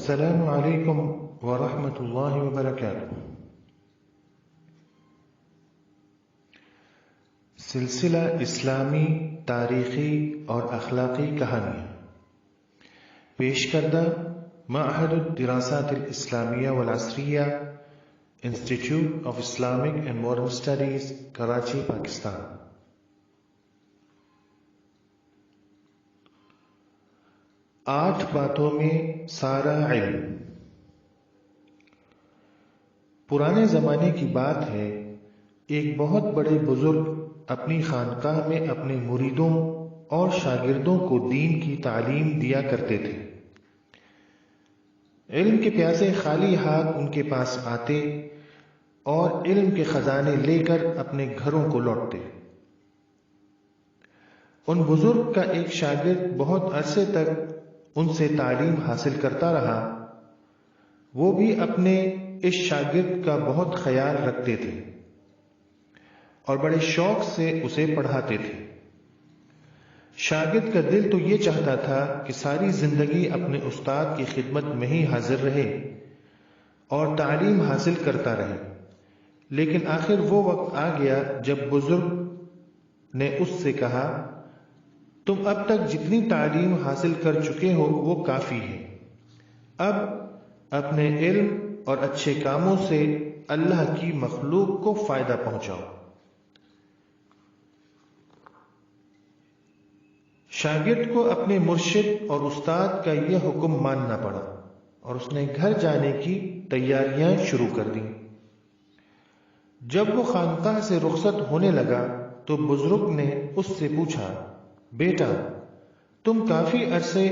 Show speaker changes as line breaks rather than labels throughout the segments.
السلام علیکم ورحمۃ اللہ وبرکاتہ۔ سلسلہ اسلامی تاریخی اور اخلاقی کہانیاں پیش کردہ معہد الدراسات الاسلامیہ والعصریہ، institute of Islamic and modern studies, Karachi, Pakistan. 8 باتوں میں سارا علم۔ پرانے زمانے کی بات ہے، ایک بہت بڑے بزرگ اپنی خانقاہ میں اپنے مریدوں اور شاگردوں کو دین کی تعلیم دیا کرتے تھے۔ علم کے پیاسے خالی ہاتھ ان کے پاس آتے اور علم کے خزانے لے کر اپنے گھروں کو لوٹتے۔ ان بزرگ کا ایک شاگرد بہت عرصے تک ان سے تعلیم حاصل کرتا رہا۔ وہ بھی اپنے اس شاگرد کا بہت خیال رکھتے تھے اور بڑے شوق سے اسے پڑھاتے تھے۔ شاگرد کا دل تو یہ چاہتا تھا کہ ساری زندگی اپنے استاد کی خدمت میں ہی حاضر رہے اور تعلیم حاصل کرتا رہے، لیکن آخر وہ وقت آ گیا جب بزرگ نے اس سے کہا، تم اب تک جتنی تعلیم حاصل کر چکے ہو وہ کافی ہے، اب اپنے علم اور اچھے کاموں سے اللہ کی مخلوق کو فائدہ پہنچاؤ۔ شاگرد کو اپنے مرشد اور استاد کا یہ حکم ماننا پڑا اور اس نے گھر جانے کی تیاریاں شروع کر دیں۔ جب وہ خانقاہ سے رخصت ہونے لگا تو بزرگ نے اس سے پوچھا، بیٹا، تم کافی عرصے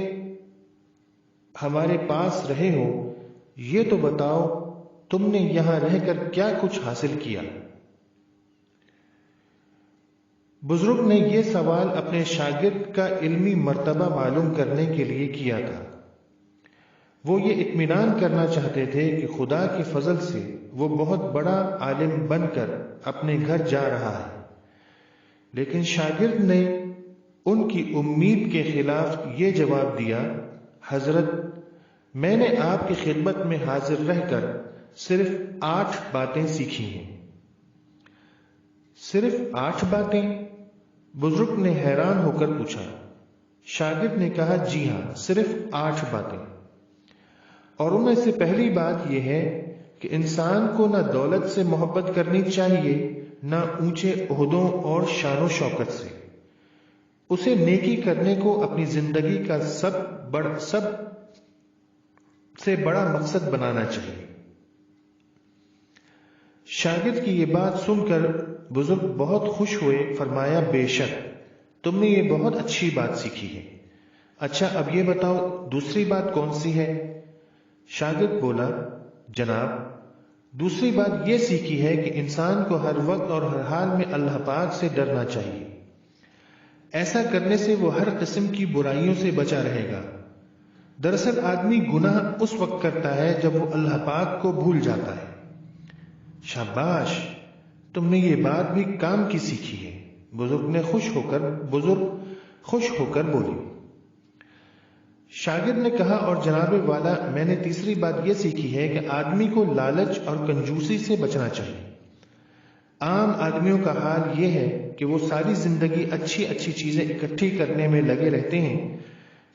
ہمارے پاس رہے ہو، یہ تو بتاؤ تم نے یہاں رہ کر کیا کچھ حاصل کیا؟ بزرگ نے یہ سوال اپنے شاگرد کا علمی مرتبہ معلوم کرنے کے لیے کیا تھا۔ وہ یہ اطمینان کرنا چاہتے تھے کہ خدا کے فضل سے وہ بہت بڑا عالم بن کر اپنے گھر جا رہا ہے، لیکن شاگرد نے ان کی امید کے خلاف یہ جواب دیا، حضرت، میں نے آپ کی خدمت میں حاضر رہ کر صرف 8 باتیں سیکھی ہیں۔ صرف 8 باتیں؟ بزرگ نے حیران ہو کر پوچھا۔ شاگرد نے کہا، جی ہاں، صرف 8 باتیں، اور ان میں سے پہلی بات یہ ہے کہ انسان کو نہ دولت سے محبت کرنی چاہیے، نہ اونچے عہدوں اور شان و شوکت سے۔ اسے نیکی کرنے کو اپنی زندگی کا سب سے بڑا مقصد بنانا چاہیے۔ شاگرد کی یہ بات سن کر بزرگ بہت خوش ہوئے، فرمایا، بے شک تم نے یہ بہت اچھی بات سیکھی ہے۔ اچھا، اب یہ بتاؤ دوسری بات کون سی ہے؟ شاگرد بولا، جناب، دوسری بات یہ سیکھی ہے کہ انسان کو ہر وقت اور ہر حال میں اللہ پاک سے ڈرنا چاہیے۔ ایسا کرنے سے وہ ہر قسم کی برائیوں سے بچا رہے گا۔ دراصل آدمی گناہ اس وقت کرتا ہے جب وہ اللہ پاک کو بھول جاتا ہے۔ شاباش، تم نے یہ بات بھی کام کی سیکھی ہے۔ بزرگ خوش ہو کر بولی۔ شاگرد نے کہا، اور جناب والا، میں نے تیسری بات یہ سیکھی ہے کہ آدمی کو لالچ اور کنجوسی سے بچنا چاہیے۔ عام آدمیوں کا حال یہ ہے کہ وہ ساری زندگی اچھی اچھی چیزیں اکٹھی کرنے میں لگے رہتے ہیں،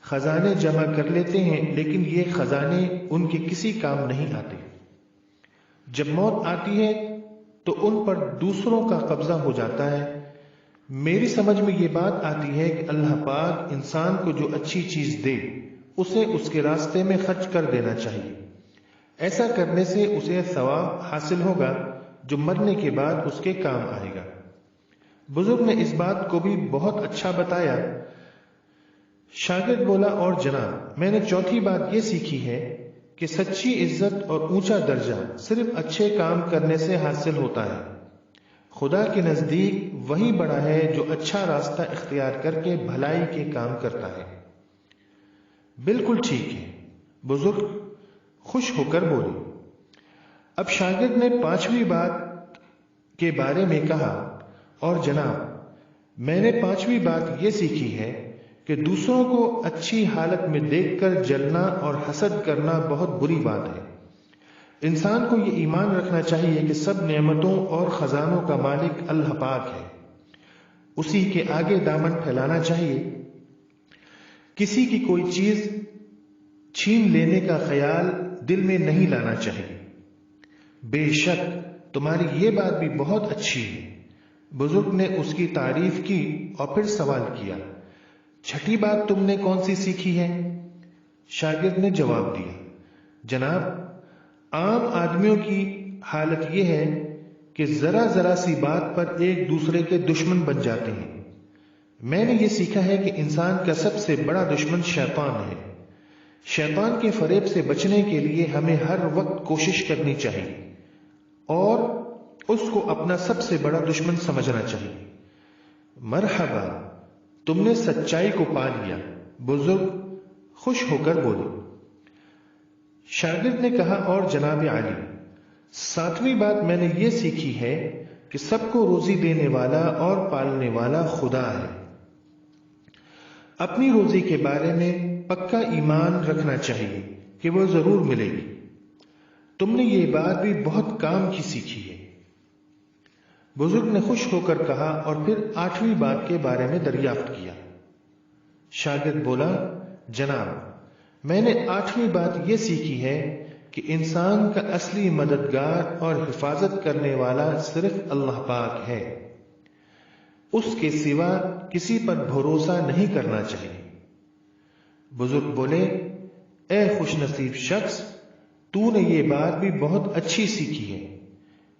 خزانے جمع کر لیتے ہیں، لیکن یہ خزانے ان کے کسی کام نہیں آتے۔ جب موت آتی ہے تو ان پر دوسروں کا قبضہ ہو جاتا ہے۔ میری سمجھ میں یہ بات آتی ہے کہ اللہ پاک انسان کو جو اچھی چیز دے اسے اس کے راستے میں خرچ کر دینا چاہیے۔ ایسا کرنے سے اسے ثواب حاصل ہوگا جو مرنے کے بعد اس کے کام آئے گا۔ بزرگ نے اس بات کو بھی بہت اچھا بتایا۔ شاگرد بولا، اور جناب، میں نے چوتھی بات یہ سیکھی ہے کہ سچی عزت اور اونچا درجہ صرف اچھے کام کرنے سے حاصل ہوتا ہے۔ خدا کے نزدیک وہی بڑا ہے جو اچھا راستہ اختیار کر کے بھلائی کے کام کرتا ہے۔ بالکل ٹھیک ہے، بزرگ خوش ہو کر بولی۔ اب شاگرد نے 5ویں بات کے بارے میں کہا، اور جناب، میں نے 5ویں بات یہ سیکھی ہے کہ دوسروں کو اچھی حالت میں دیکھ کر جلنا اور حسد کرنا بہت بری بات ہے۔ انسان کو یہ ایمان رکھنا چاہیے کہ سب نعمتوں اور خزانوں کا مالک اللہ پاک ہے، اسی کے آگے دامن پھیلانا چاہیے۔ کسی کی کوئی چیز چھین لینے کا خیال دل میں نہیں لانا چاہیے۔ بے شک تمہاری یہ بات بھی بہت اچھی ہے۔ بزرگ نے اس کی تعریف کی اور پھر سوال کیا، چھٹی بات تم نے کون سی سیکھی ہے؟ شاگرد نے جواب دیا، جناب، عام آدمیوں کی حالت یہ ہے کہ ذرا ذرا سی بات پر ایک دوسرے کے دشمن بن جاتے ہیں۔ میں نے یہ سیکھا ہے کہ انسان کا سب سے بڑا دشمن شیطان ہے۔ شیطان کے فریب سے بچنے کے لیے ہمیں ہر وقت کوشش کرنی چاہیے اور اس کو اپنا سب سے بڑا دشمن سمجھنا چاہیے۔ مرحبا، تم نے سچائی کو پا لیا، بزرگ خوش ہو کر بولے۔ شاگرد نے کہا، اور جناب عالی، 7ویں بات میں نے یہ سیکھی ہے کہ سب کو روزی دینے والا اور پالنے والا خدا ہے۔ اپنی روزی کے بارے میں پکا ایمان رکھنا چاہیے کہ وہ ضرور ملے گی۔ تم نے یہ بات بھی بہت کام کی سیکھی ہے۔ بزرگ نے خوش ہو کر کہا اور پھر 8ویں بات کے بارے میں دریافت کیا۔ شاگرد بولا، جناب، میں نے 8ویں بات یہ سیکھی ہے کہ انسان کا اصلی مددگار اور حفاظت کرنے والا صرف اللہ پاک ہے، اس کے سوا کسی پر بھروسہ نہیں کرنا چاہیے۔ بزرگ بولے، اے خوش نصیب شخص، تو نے یہ بات بھی بہت اچھی سیکھی ہے۔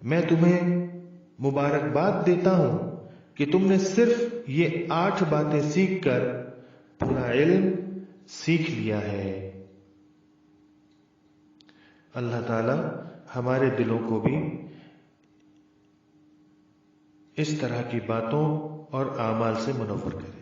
میں تمہیں مبارکباد دیتا ہوں کہ تم نے صرف یہ 8 باتیں سیکھ کر پورا علم سیکھ لیا ہے۔ اللہ تعالی ہمارے دلوں کو بھی اس طرح کی باتوں اور اعمال سے منور کرے۔